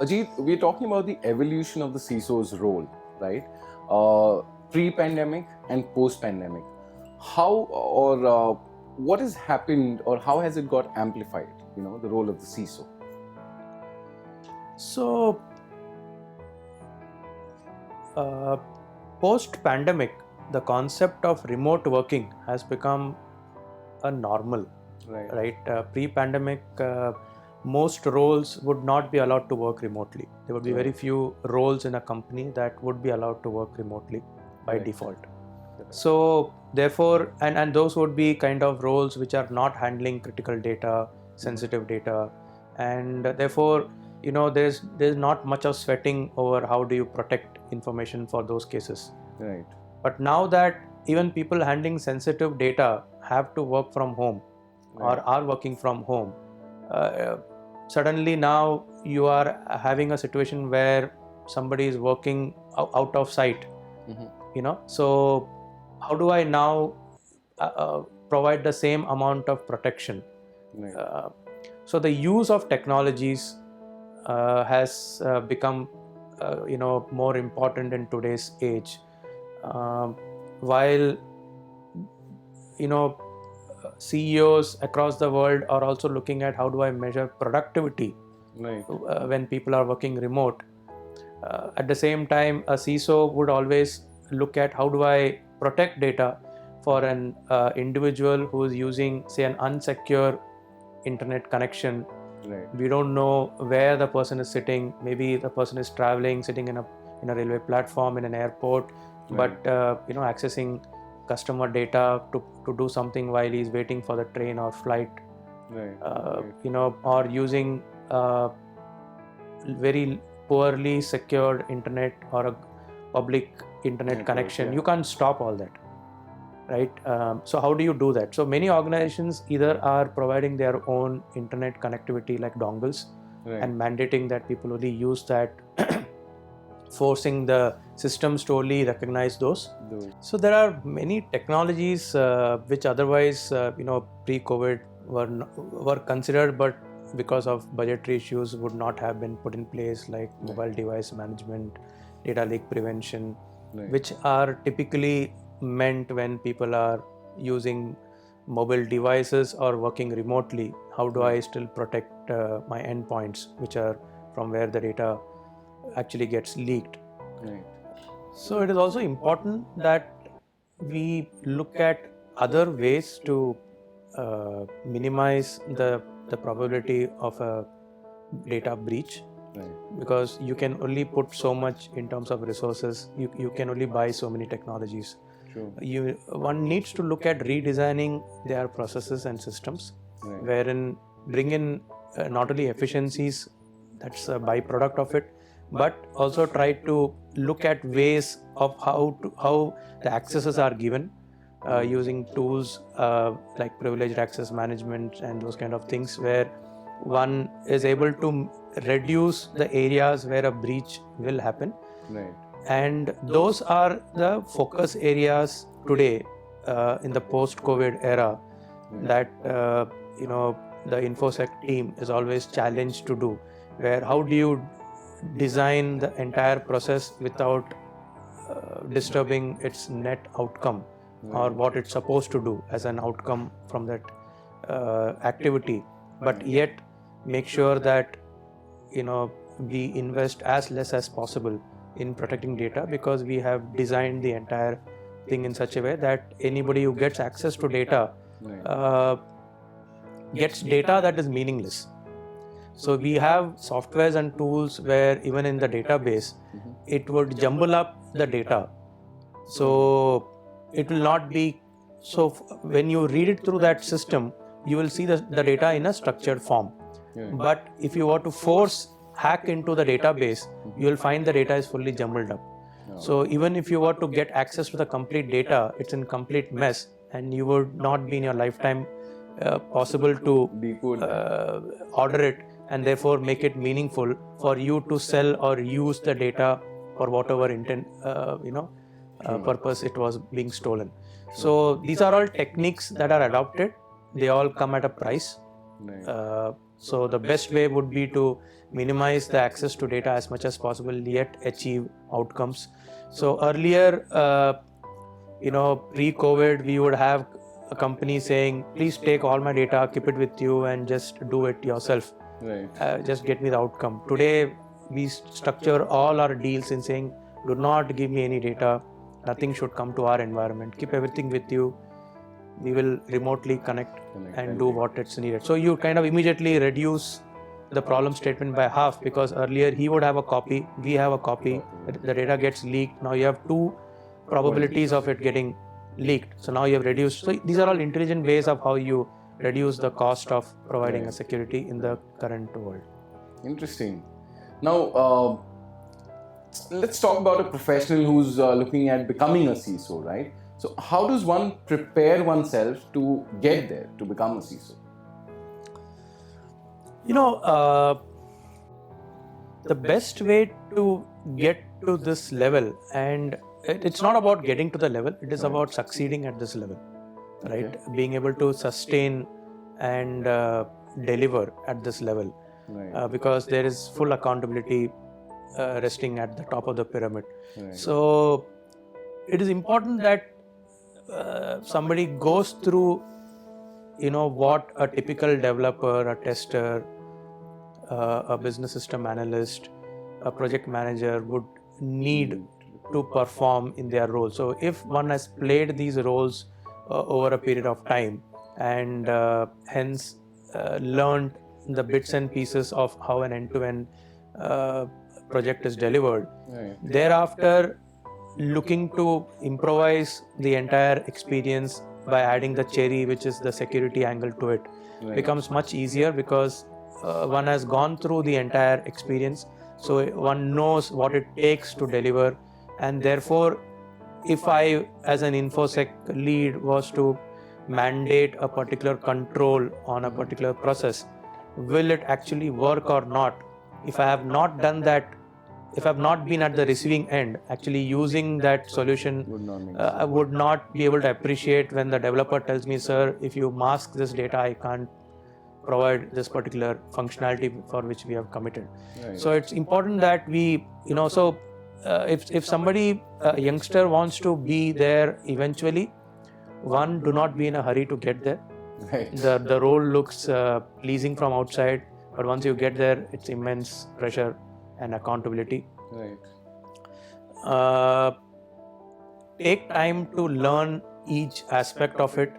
Ajit, we're talking about the evolution of the CISO's role, right? Pre-pandemic and post-pandemic. How or what has happened, or how has it got amplified? The role of the CISO. So, post-pandemic, the concept of remote working has become a normal, right? Pre-pandemic, most roles would not be allowed to work remotely. There would be very few roles in a company that would be allowed to work remotely by default. So therefore, and those would be kind of roles which are not handling critical data, sensitive data, and therefore, there's not much of sweating over how do you protect information for those cases. Right. But now that even people handling sensitive data have to work from home or are working from home, suddenly now you are having a situation where somebody is working out of sight. So how do I now provide the same amount of protection? So the use of technologies has become more important in today's age. While CEOs across the world are also looking at how do I measure productivity when people are working remote. At the same time, a CISO would always look at how do I protect data for an individual who is using, say, an unsecure internet connection. We don't know where the person is sitting. Maybe the person is traveling, sitting in a railway platform, in an airport, but accessing customer data to do something while he's waiting for the train or flight. Or using very poorly secured internet or a public internet connection. You can't stop all that, right? So how do you do that? So many organizations either are providing their own internet connectivity like dongles and mandating that people only use that, forcing the systems to only recognize those. So there are many technologies which otherwise pre-COVID were considered, but because of budgetary issues would not have been put in place, like mobile device management, data leak prevention, which are typically meant when people are using mobile devices or working remotely. How do I still protect my endpoints, which are from where the data actually gets leaked? So it is also important that we look at other ways to minimize the probability of a data breach, because you can only put so much in terms of resources. You can only buy so many technologies. One needs to look at redesigning their processes and systems, wherein bring in not only efficiencies, that's a byproduct of it, but also try to look at ways of how the accesses are given, using tools like privileged access management and those kind of things, where one is able to reduce the areas where a breach will happen. And those are the focus areas today in the post-COVID era that the InfoSec team is always challenged to do, where how do you design the entire process without disturbing its net outcome or what it's supposed to do as an outcome from that activity, but yet make sure that we invest as less as possible in protecting data, because we have designed the entire thing in such a way that anybody who gets access to data gets data that is meaningless. So we have softwares and tools where even in the database, it would jumble up the data. So it will not be, so when you read it through that system, you will see the data in a structured form. But if you were to force hack into the database, you will find the data is fully jumbled up. So even if you were to get access to the complete data, it's in complete mess, and you would not be in your lifetime possible to order it and therefore make it meaningful for you to sell or use the data for whatever intent purpose it was being stolen. So these are all techniques that are adopted. They all come at a price. So the best way would be to minimize the access to data as much as possible, yet achieve outcomes. So earlier, pre-COVID, we would have a company saying, please take all my data, keep it with you, and just do it yourself. Right. Just get me the outcome. Today, we structure all our deals in saying, do not give me any data. Nothing should come to our environment. Keep everything with you. We will remotely connect and do what it's needed. So you kind of immediately reduce the problem statement by half, because earlier he would have a copy, we have a copy, the data gets leaked. Now you have two probabilities of it getting leaked. So now you have reduced. So these are all intelligent ways of how you reduce the cost of providing a security in the current world. Interesting. Now, let's talk about a professional who's looking at becoming a CISO, right? So how does one prepare oneself to get there, to become a CISO? The best way to get to this level, and it's not about getting to the level, it is about succeeding at this level, right? Okay. Being able to sustain and deliver at this level, because there is full accountability resting at the top of the pyramid. So it is important that somebody goes through what a typical developer, a tester, a business system analyst, a project manager would need to perform in their role. So if one has played these roles over a period of time, and hence learned the bits and pieces of how an end-to-end project is delivered, thereafter looking to improvise the entire experience by adding the cherry, which is the security angle to it, becomes much easier, because one has gone through the entire experience, so one knows what it takes to deliver. And therefore, if I, as an InfoSec lead, was to mandate a particular control on a particular process, will it actually work or not? If I have not done that, if I've not been at the receiving end, actually using that solution, I would not be able to appreciate when the developer tells me, sir, if you mask this data, I can't provide this particular functionality for which we have committed. So it's important that we, if somebody, a youngster, wants to be there eventually, one, do not be in a hurry to get there. The role looks pleasing from outside, but once you get there, it's immense pressure and accountability. Take time to learn each aspect of it,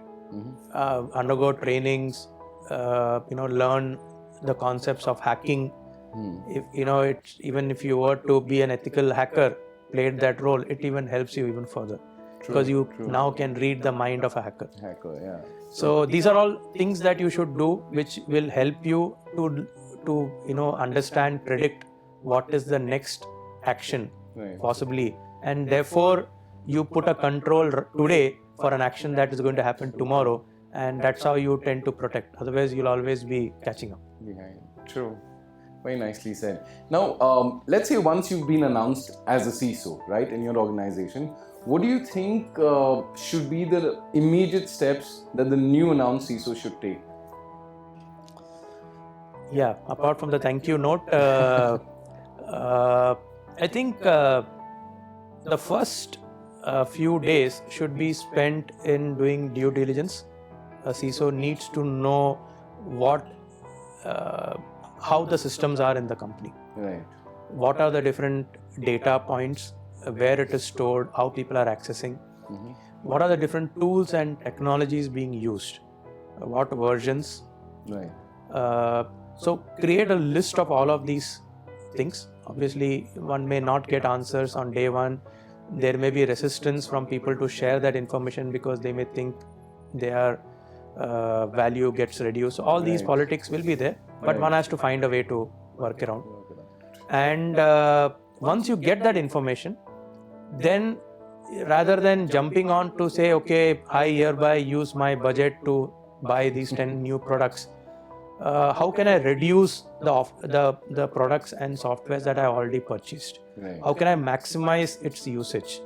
undergo trainings, learn the concepts of hacking. If even if you were to be an ethical hacker, played that role, it even helps you even further, because you now can read the mind of a hacker. So these are all things that you should do, which will help you to understand, predict what is the next action possibly, and therefore you put a control today for an action that is going to happen tomorrow, and that's how you tend to protect. Otherwise, you'll always be catching up behind. True. Very nicely said. Now, let's say once you've been announced as a CISO, right, in your organization, what do you think should be the immediate steps that the new announced CISO should take? Yeah, apart from the thank you note, I think the first few days should be spent in doing due diligence. A CISO needs to know how the systems are in the company. What are the different data points, where it is stored, how people are accessing, what are the different tools and technologies being used, what versions. So create a list of all of these things. Obviously, one may not get answers on day one. There may be resistance from people to share that information because they may think their value gets reduced. All these politics will be there, but one has to find a way to work around. And once you get that information, then rather than jumping on to say, okay, I hereby use my budget to buy these 10 new products, how can I reduce the products and softwares that I already purchased? How can I maximize its usage?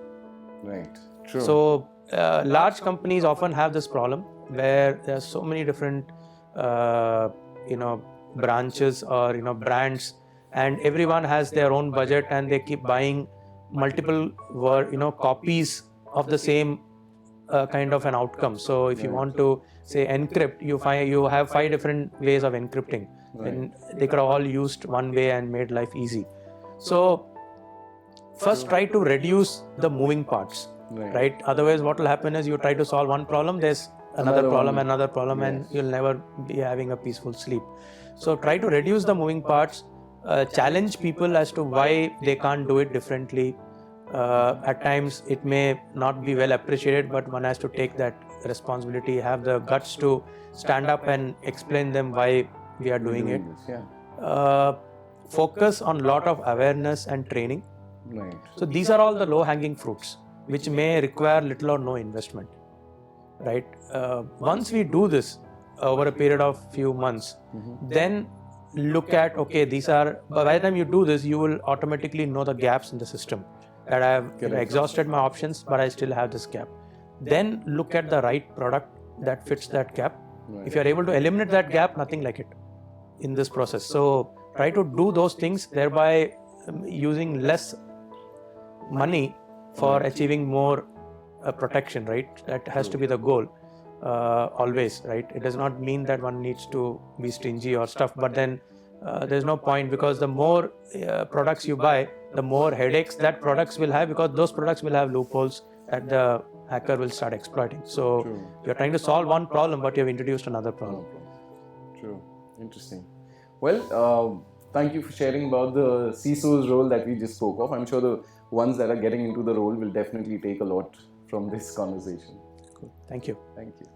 True. So large companies often have this problem where there are so many different branches or brands and everyone has their own budget, and they keep buying multiple copies of the same kind of an outcome. So if you want to say encrypt, you have 5 different ways of encrypting, and they could have all used one way and made life easy. So first try to reduce the moving parts, right? Otherwise what will happen is you try to solve one problem, there's another problem, and you'll never be having a peaceful sleep. So try to reduce the moving parts, challenge people as to why they can't do it differently. At times it may not be well appreciated, but one has to take that responsibility, have the guts to stand up and explain them why we are doing it. Focus on lot of awareness and training. So these are all the low-hanging fruits, which may require little or no investment, right? Once we do this over a period of few months, then look at, okay, these are, by the time you do this, you will automatically know the gaps in the system, that I have exhausted my options, but I still have this gap. Then look at the right product that fits that gap. If you are able to eliminate that gap, nothing like it in this process. So try to do those things, thereby using less money for achieving more protection, right? That has to be the goal always, right? It does not mean that one needs to be stingy or stuff, but then there's no point, because the more products you buy, the more headaches that products will have, because those products will have loopholes that the hacker will start exploiting. So you're trying to solve one problem, but you've introduced another problem. True. Interesting. Well, thank you for sharing about the CISO's role that we just spoke of. I'm sure the ones that are getting into the role will definitely take a lot from this conversation. Cool. Thank you. Thank you.